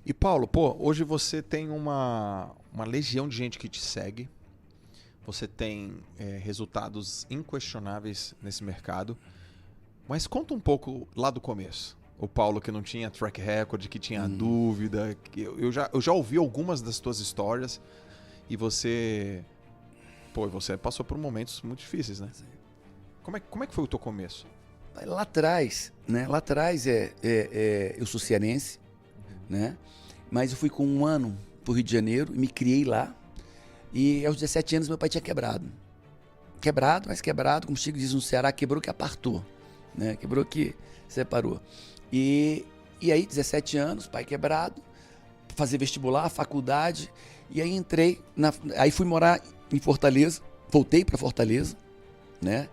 E Paulo, pô, hoje você tem uma legião de gente que te segue. Você tem resultados inquestionáveis nesse mercado. Mas conta um pouco lá do começo. O Paulo que não tinha track record, que tinha dúvida. Eu já ouvi algumas das tuas histórias. E você... Pô, você passou por momentos muito difíceis, né? Como é que foi o teu começo? Lá atrás, né? Lá atrás eu sou cearense, né? Mas eu fui com 1 ano pro Rio de Janeiro e me criei lá. E aos 17 anos meu pai tinha quebrado. Mas quebrado, como o Chico diz no Ceará, quebrou que apartou, né? Quebrou que separou. E aí, 17 anos, pai quebrado, fazer vestibular, faculdade. E aí aí fui morar em Fortaleza, voltei para Fortaleza, né?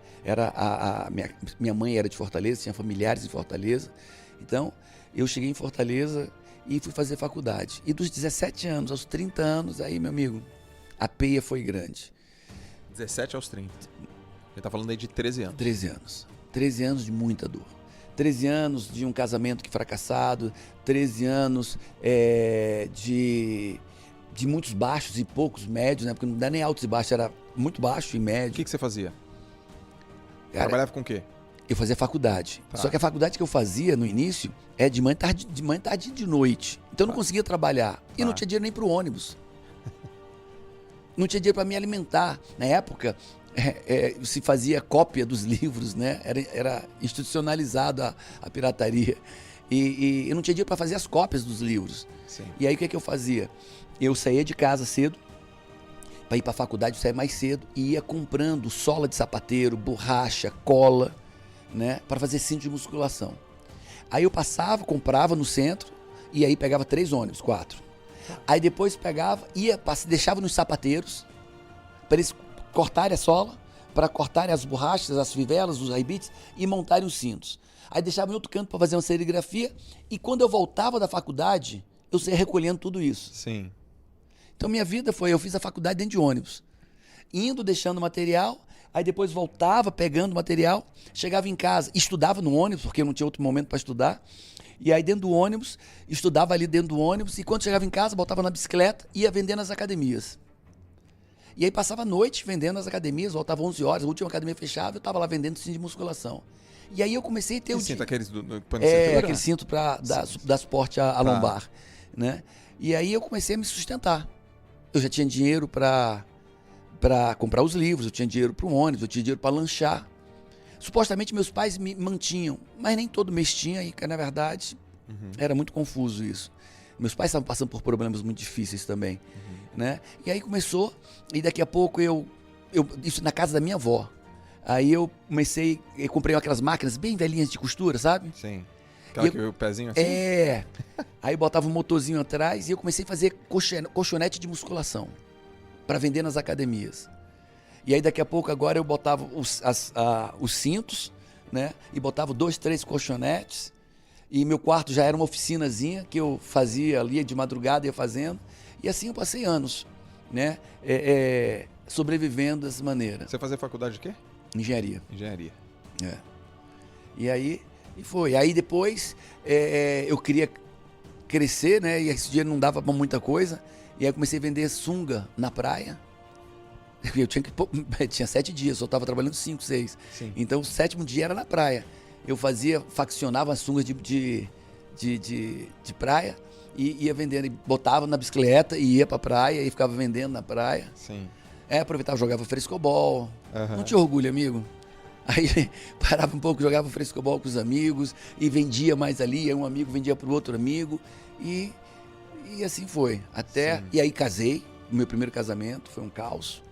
Minha mãe era de Fortaleza, tinha familiares em Fortaleza. Então, eu cheguei em Fortaleza e fui fazer faculdade. E dos 17 anos aos 30 anos, aí, meu amigo, a peia foi grande. 17 aos 30. Ele tá falando aí de 13 anos. 13 anos. 13 anos de muita dor. 13 anos de um casamento que fracassado, 13 anos de muitos baixos e poucos médios, né? Porque não dá nem altos e baixos, era muito baixo e médio. O que você fazia? Cara, trabalhava com o quê? Eu fazia faculdade. Tá. Só que a faculdade que eu fazia no início é de manhã, tarde e de noite. Então eu não conseguia trabalhar. E não tinha dinheiro nem pro ônibus. Não tinha dinheiro para me alimentar. Na época, se fazia cópia dos livros, né? Era institucionalizado a pirataria. E eu não tinha dinheiro para fazer as cópias dos livros. Sim. E aí o que é que eu fazia? Eu saía de casa cedo, para ir para a faculdade, eu saía mais cedo e ia comprando sola de sapateiro, borracha, cola, né? Para fazer cinto de musculação. Aí eu comprava no centro e aí pegava 3 ônibus, 4. Aí depois pegava, deixava nos sapateiros para eles cortarem a sola, para cortarem as borrachas, as fivelas, os raibites e montarem os cintos. Aí deixava em outro canto para fazer uma serigrafia e quando eu voltava da faculdade, eu saía recolhendo tudo isso. Sim. Então minha vida eu fiz a faculdade dentro de ônibus, indo, deixando material, aí depois voltava pegando material, chegava em casa, estudava no ônibus, porque eu não tinha outro momento para estudar, e aí dentro do ônibus, estudava ali dentro do ônibus, e quando chegava em casa, botava na bicicleta e ia vender nas academias. E aí passava a noite vendendo nas academias, voltava 11 horas, a última academia fechava, eu estava lá vendendo cinto de musculação. E aí eu comecei a ter cinto, aqueles do aquele cinto para dar suporte à lombar, né? E aí eu comecei a me sustentar. Eu já tinha dinheiro para comprar os livros, eu tinha dinheiro para o ônibus, eu tinha dinheiro para lanchar. Supostamente meus pais me mantinham, mas nem todo mês tinha e, na verdade, era muito confuso isso. Meus pais estavam passando por problemas muito difíceis também, né? E aí começou, e daqui a pouco isso na casa da minha avó. Aí eu comprei aquelas máquinas bem velhinhas de costura, sabe? Sim. Aquela que o pezinho assim? Aí botava um motorzinho atrás e eu comecei a fazer colchonete de musculação para vender nas academias. E aí daqui a pouco agora eu botava os cintos, né? E botava 2, 3 colchonetes. E meu quarto já era uma oficinazinha que eu fazia ali de madrugada, ia fazendo. E assim eu passei anos, né? Sobrevivendo dessa maneira. Você fazia faculdade de quê? Engenharia. Engenharia. E aí foi. Aí depois eu queria crescer, né? E esse dinheiro não dava pra muita coisa. E aí eu comecei a vender sunga na praia. Eu tinha 7 dias, só estava trabalhando 5, 6. Sim. Então o 7º dia era na praia. Eu faccionava as sungas de praia e ia vendendo. E botava na bicicleta e ia pra praia e ficava vendendo na praia. Sim. Aproveitava, jogava frescobol. Não tinha orgulho, amigo. Aí parava um pouco, jogava frescobol com os amigos e vendia mais ali. Aí um amigo vendia pro outro amigo e assim foi. E aí casei. O meu primeiro casamento foi um caos.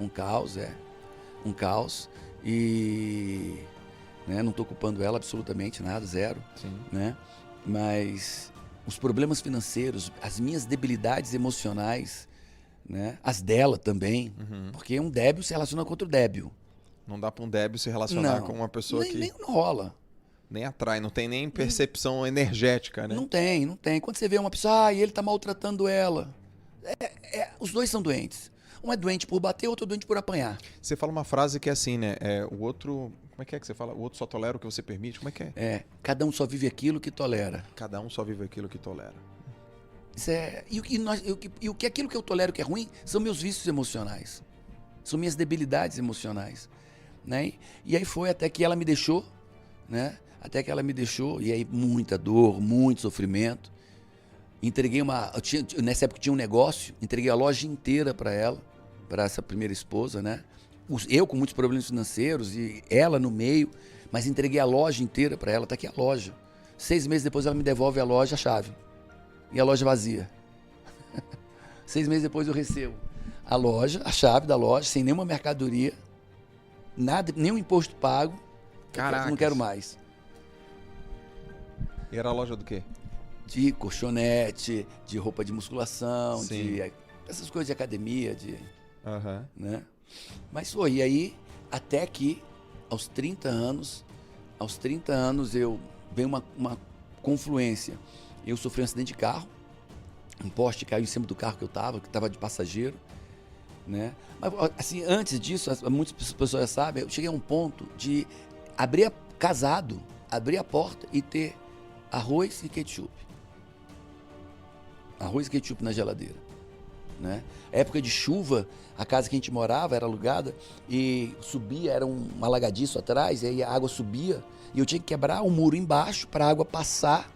Um caos. E não estou culpando ela absolutamente nada, zero. Sim. Né? Mas os problemas financeiros, as minhas debilidades emocionais, né? As dela também, porque um débil se relaciona com outro débil. Não dá para um débil se relacionar com uma pessoa que... Nem rola. Nem atrai, não tem nem percepção energética, né? Não tem. Quando você vê uma pessoa, ele tá maltratando ela. Os dois são doentes. Um é doente por bater, outro é doente por apanhar. Você fala uma frase que é assim, né? O outro... Como é que você fala? O outro só tolera o que você permite? Como é que é? Cada um só vive aquilo que tolera. Cada um só vive aquilo que tolera. Aquilo que eu tolero que é ruim são meus vícios emocionais. São minhas debilidades emocionais. Né? E aí foi até que ela me deixou, né? Até que ela me deixou, e aí muita dor, muito sofrimento. Entreguei nessa época tinha um negócio, entreguei a loja inteira para ela, para essa primeira esposa, né? Eu com muitos problemas financeiros e ela no meio, mas entreguei a loja inteira para ela, tá aqui a loja. 6 meses depois ela me devolve a loja, a chave. E a loja vazia. 6 meses depois eu recebo a loja, a chave da loja, sem nenhuma mercadoria, nada, nenhum imposto pago. Caraca. Não quero mais. E era a loja do quê? De colchonete, de roupa de musculação, Sim. de essas coisas de academia, Aham. né? Mas foi, e aí, até que aos 30 anos eu veio uma confluência. Eu sofri um acidente de carro, um poste caiu em cima do carro que eu estava de passageiro, né? Mas assim, antes disso, muitas pessoas já sabem, eu cheguei a um ponto de casado, abrir a porta e ter arroz e ketchup. Arroz e ketchup na geladeira, né? Época de chuva, a casa que a gente morava era alugada e subia, era um alagadiço atrás, e aí a água subia e eu tinha que quebrar um muro embaixo para a água passar,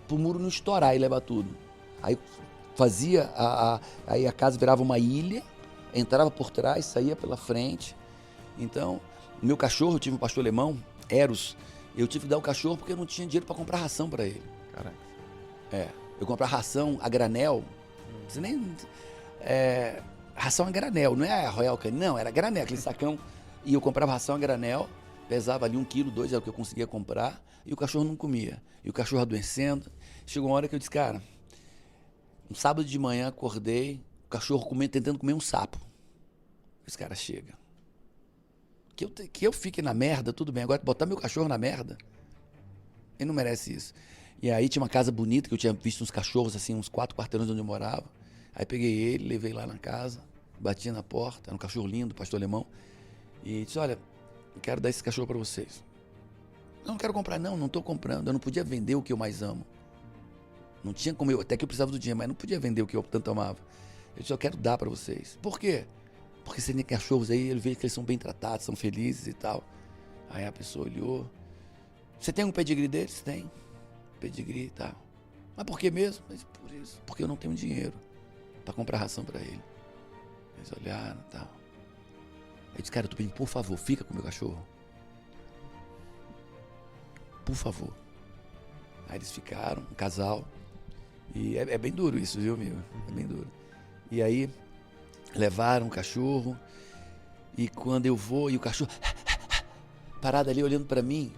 para o muro não estourar e levar tudo. Aí fazia, aí a casa virava uma ilha, entrava por trás, saía pela frente. Então, meu cachorro, eu tive um pastor alemão, Eros, eu tive que dar o cachorro porque eu não tinha dinheiro para comprar ração para ele. Caraca. Eu comprava ração a granel, você nem... ração a granel, não é a Royal Canin, não, era granel, aquele sacão. E eu comprava ração a granel, pesava ali 1 quilo, 2 era o que eu conseguia comprar, e o cachorro não comia. E o cachorro adoecendo. Chegou uma hora que eu disse, cara, um sábado de manhã acordei, o cachorro tentando comer um sapo. Esse cara chega. Que eu fique na merda, tudo bem. Agora botar meu cachorro na merda, ele não merece isso. E aí tinha uma casa bonita, que eu tinha visto uns cachorros, assim, uns 4 quarteirões onde eu morava. Aí peguei ele, levei lá na casa, bati na porta, era um cachorro lindo, pastor alemão. E disse, olha, eu quero dar esse cachorro para vocês. Não quero comprar, não estou comprando. Eu não podia vender o que eu mais amo. Não tinha como até que eu precisava do dinheiro, mas não podia vender o que eu tanto amava. Eu disse, eu quero dar para vocês. Por quê? Porque você tem cachorros aí, ele vê que eles são bem tratados, são felizes e tal. Aí a pessoa olhou. Você tem um pedigree deles? Tem. Pedigree e tal. Mas por que mesmo? Mas por isso. Porque eu não tenho dinheiro para comprar ração para ele. Eles olharam e tal. Eu disse, cara, eu tô pedindo, por favor, fica com o meu cachorro. Por favor. Aí eles ficaram, um casal. E é bem duro isso, viu, amigo? É bem duro. E aí, levaram o cachorro. E quando eu vou, e o cachorro parado ali olhando pra mim,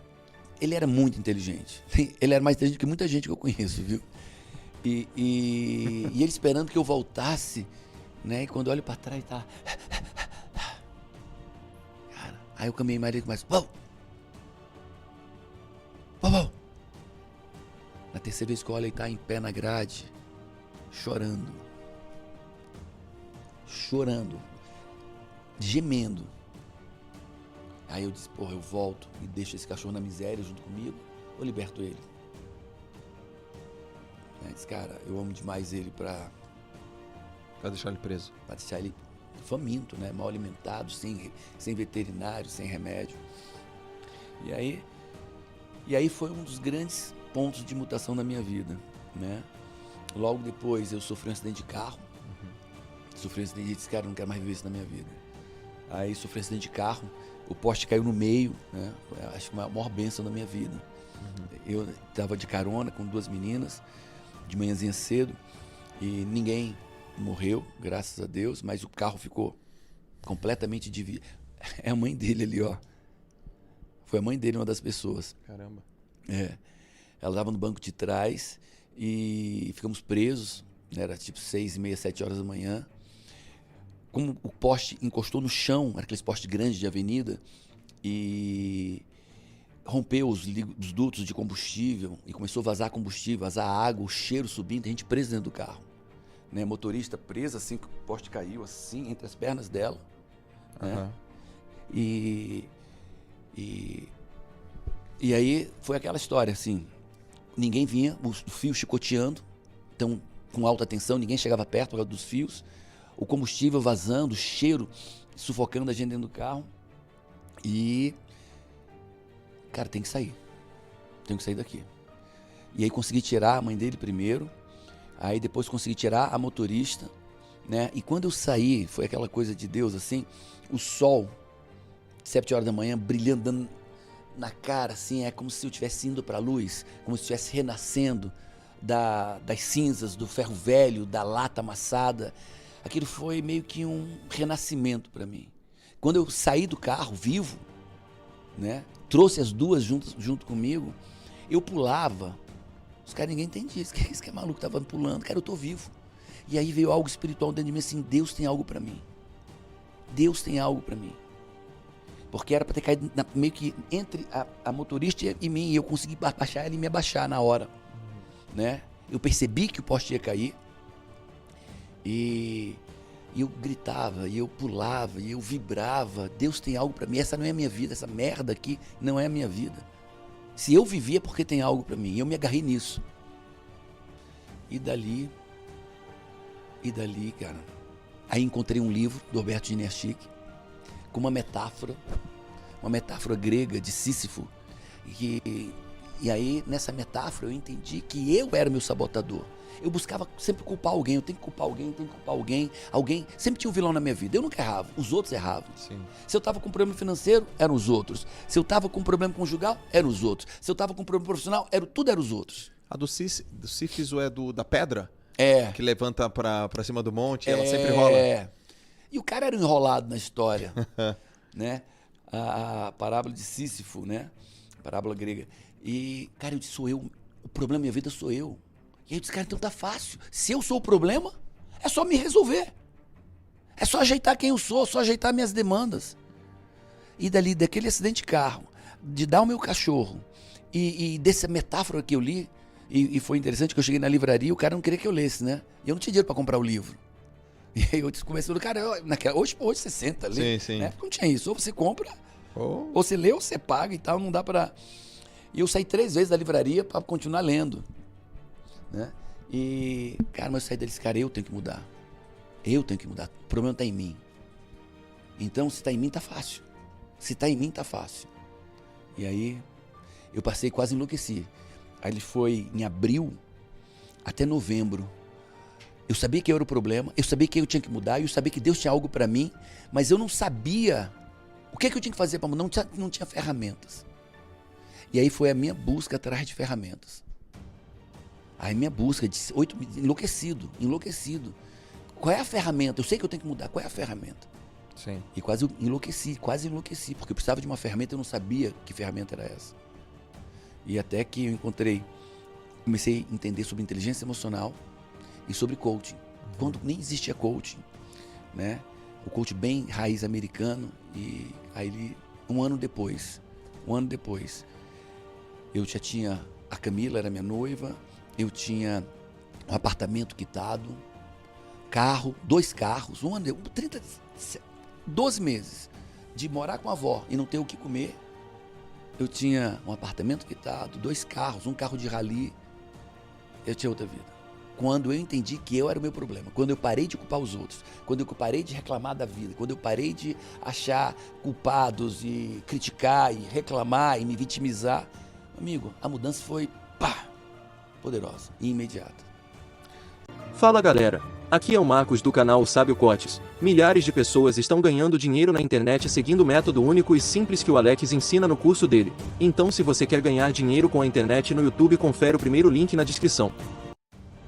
ele era muito inteligente. Ele era mais inteligente que muita gente que eu conheço, viu? E ele esperando que eu voltasse, né? E quando eu olho pra trás, tá... Cara, aí eu caminhei mais e começo... Uau! Uau, uau! Na terceira vez que eu olho, ele tá em pé na grade, chorando. Chorando. Gemendo. Aí eu disse, porra, eu volto e deixo esse cachorro na miséria junto comigo, ou liberto ele? Aí disse, cara, eu amo demais ele pra deixar ele preso. Pra deixar ele faminto, né? Mal alimentado, sem veterinário, sem remédio. E aí foi um dos grandes pontos de mutação da minha vida, né? Logo depois eu sofri um acidente de carro. Sofri um acidente e disse, cara, eu não quero mais viver isso na minha vida. Aí sofri um acidente de carro, o poste caiu no meio, né? Foi, acho que a maior bênção da minha vida. Eu estava de carona com 2 meninas, de manhãzinha cedo, e ninguém morreu, graças a Deus, mas o carro ficou completamente dividido. É a mãe dele ali, ó. Foi a mãe dele, uma das pessoas. Caramba. Ela estava no banco de trás e ficamos presos, né? Era tipo 6h30, 7 horas da manhã. Como o poste encostou no chão, era aqueles postes grandes de avenida, e rompeu os dutos de combustível e começou a vazar combustível, vazar água, o cheiro subindo, a gente preso dentro do carro. Né? Motorista presa, assim, que o poste caiu, assim, entre as pernas dela. Né? E aí foi aquela história, assim, ninguém vinha, o fio chicoteando, então com alta tensão, ninguém chegava perto por causa dos fios, o combustível vazando, o cheiro sufocando a gente dentro do carro. E, cara, tem que sair daqui. E aí consegui tirar a mãe dele primeiro, aí depois consegui tirar a motorista, né? E quando eu saí, foi aquela coisa de Deus, assim, o sol, 7 horas da manhã, brilhando, dando na cara, assim, é como se eu estivesse indo para a luz, como se eu estivesse renascendo das cinzas, do ferro velho, da lata amassada. Aquilo foi meio que um renascimento para mim. Quando eu saí do carro, vivo, né? Trouxe as duas junto comigo, eu pulava. Os caras, ninguém entendia. Esse que é maluco, tava pulando. Cara, eu tô vivo. E aí veio algo espiritual dentro de mim, assim, Deus tem algo para mim. Deus tem algo para mim. Porque era para ter caído meio que entre a motorista e mim, e eu consegui baixar ela e me abaixar na hora, né? Eu percebi que o poste ia cair, e eu gritava, e eu pulava, e eu vibrava. Deus tem algo para mim. Essa não é a minha vida, essa merda aqui não é a minha vida. Se eu vivi é porque tem algo para mim. E eu me agarrei nisso. E dali, cara, aí encontrei um livro do Roberto Ginerstic com uma metáfora grega de Sísifo. E aí, nessa metáfora, eu entendi que eu era meu sabotador. Eu buscava sempre culpar alguém, eu tenho que culpar alguém, alguém sempre tinha um vilão na minha vida. Eu nunca errava, os outros erravam. Sim. Se eu estava com problema financeiro, eram os outros. Se eu estava com problema conjugal, eram os outros. Se eu estava com problema profissional, tudo eram os outros. A do Sífiso é da pedra? É. Que levanta pra cima do monte e ela sempre rola? É. E o cara era um enrolado na história, né? A parábola de Sísifo, né? A parábola grega. E, cara, eu disse, sou eu. O problema da minha vida sou eu. E aí eu disse, cara, então tá fácil. Se eu sou o problema, é só me resolver. É só ajeitar quem eu sou, só ajeitar minhas demandas. E daquele acidente de carro, de dar o meu cachorro, e dessa metáfora que eu li, e foi interessante que eu cheguei na livraria, o cara não queria que eu lesse, né? E eu não tinha dinheiro pra comprar o livro. E aí eu comecei a falar, cara, hoje você senta, lê. Sim. Na época não tinha isso. Ou você compra, ou você lê, ou você paga e tal, não dá pra... E eu saí 3 vezes da livraria pra continuar lendo, né? E, cara, mas eu saí deles, cara, eu tenho que mudar. Eu tenho que mudar. O problema tá em mim. Então, se tá em mim, tá fácil. Se tá em mim, tá fácil. E aí, eu passei, quase enlouqueci. Aí ele foi em abril até novembro. Eu sabia que eu era o problema, eu sabia que eu tinha que mudar, eu sabia que Deus tinha algo para mim, mas eu não sabia o que eu tinha que fazer para mudar, não tinha ferramentas. E aí foi a minha busca atrás de ferramentas. Aí minha busca de 8 meses, enlouquecido. Qual é a ferramenta? Eu sei que eu tenho que mudar, qual é a ferramenta? Sim. E quase enlouqueci, porque eu precisava de uma ferramenta, eu não sabia que ferramenta era essa. E até que eu comecei a entender sobre inteligência emocional e sobre coaching. Quando nem existia coaching, né? O coaching bem raiz americano. E aí, um ano depois, eu já tinha a Camila, era minha noiva, eu tinha um apartamento quitado, carro, 2 carros, 12 meses de morar com a avó e não ter o que comer. Eu tinha um apartamento quitado, 2 carros, um carro de rally. Eu tinha outra vida. Quando eu entendi que eu era o meu problema, quando eu parei de culpar os outros, quando eu parei de reclamar da vida, quando eu parei de achar culpados e criticar e reclamar e me vitimizar, amigo, a mudança foi poderosa e imediata. Fala galera, aqui é o Marcos do canal Sábio Cotes. Milhares de pessoas estão ganhando dinheiro na internet seguindo o método único e simples que o Alex ensina no curso dele. Então se você quer ganhar dinheiro com a internet no YouTube, confere o primeiro link na descrição.